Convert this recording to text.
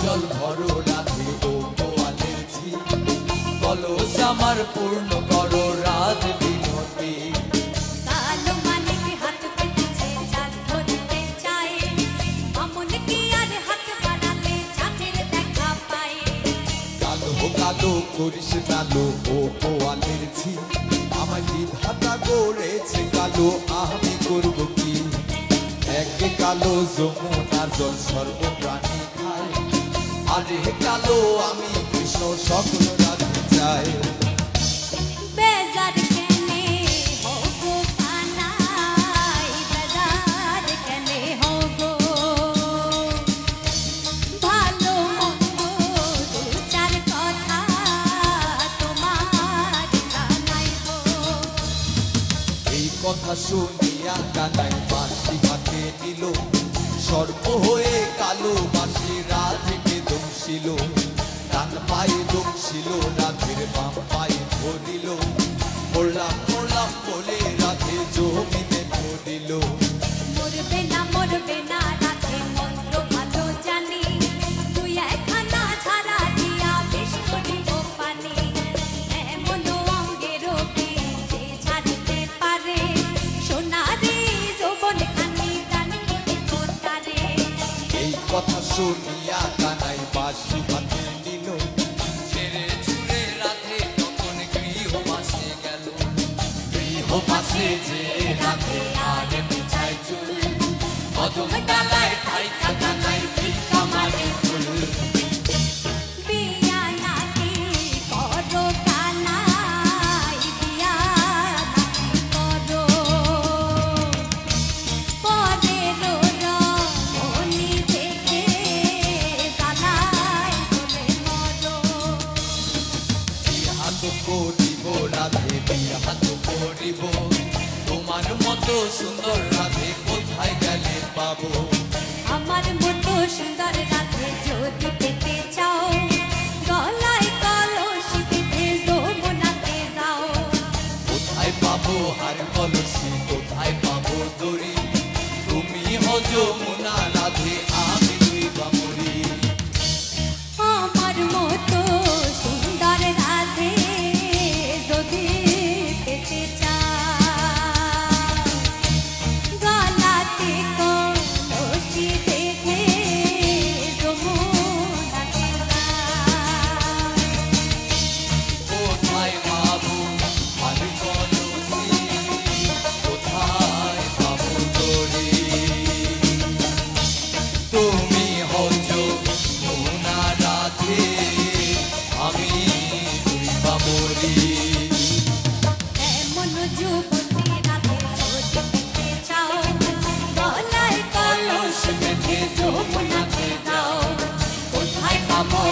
জল ভরো রাধে ও গোয়ালের ঝি, কলস আমার পূর্ণ করো রাধ বিনোদী। কালো মানিক হাত পেতেছে চাঁদ ধরতে চায়, মামুন কি আর হাত বাড়ালে চাঁদের দেখা পায়। কালো কালো করিস কালো ও গোয়ালের ঝি, আমার বিধাতা করেছে কালো, আমি করব কি? একে কালো যমুনার জল সর্বপ্রাণী খায়, আরে কালো আমি কৃষ্ণ সকল রাধে চাই। বেজার কেনে হো গো কানাই, বেজার কেনে হো গো, ভালো মন্দ দু চার কথা তোমার জানাই গো। এই কথা শুনিয়া কানাই বাঁশি হাতে নিল, সর্প হয়ে কালো বাঁশি রাধেকে দংশিল। ডান পায়ে দংশিল রাধের বাম পায়ে ধরিল, পড়লাম পড়লাম বলে রাধে জমিনে পড়িল। মরবে না রাধে মন্ত্র ভালো জানি, তুই একখানা ছাড়া দিয়া বেশ করিব পানি। এমন অঙ্গের যে ছাড়তে পারে, সোনারে যৌবন খানি দান করে তারে। এই কথা শুনিয়া কানাই বাঁশি হাতে নিল, ছেড়ে ছুড়ে রাধে তখন গৃহবাসে গেল। গৃহবাসে যে রাধে আর পিছায় চুল, কদম ডালায় থাইকা কানাই ভিক্ষা মাগে ফুল। বিয়া নাকি করো কানাই, বিয়া নাকি করো, পরের রমণী দেখে জ্বালায় চলে মরো। বিহাত করিব রাধে বিহাত করিব, তোমার মতো সুন্দর রাধে কোথায় গেলে পাবো? আমার মতো সুন্দর রাধে যদি পেতে চাও, গলায় কলসি বেঁধে যমুনাতে যাও। কোথায় পাবো হার কলসি, কোথায় পাবো দড়ি? তুমি হো যমুনা রাধে, আমি দুই বামরি। আমার মতো সুন্দর রাধে যদি পেতে চাও, গলাতে কলসি বেঁধে যমুনাতে যাও। কোথায় পাবো হার কলসি, কোথায় পাবো দড়ি? তুমি হো যমুনা রাধে, আমি দুই বামরি। এমন যুবতী রাধে যদি পেতে চাও, গলায় কলস বেঁধে যমুনাতে যাও। কোথায় পাবো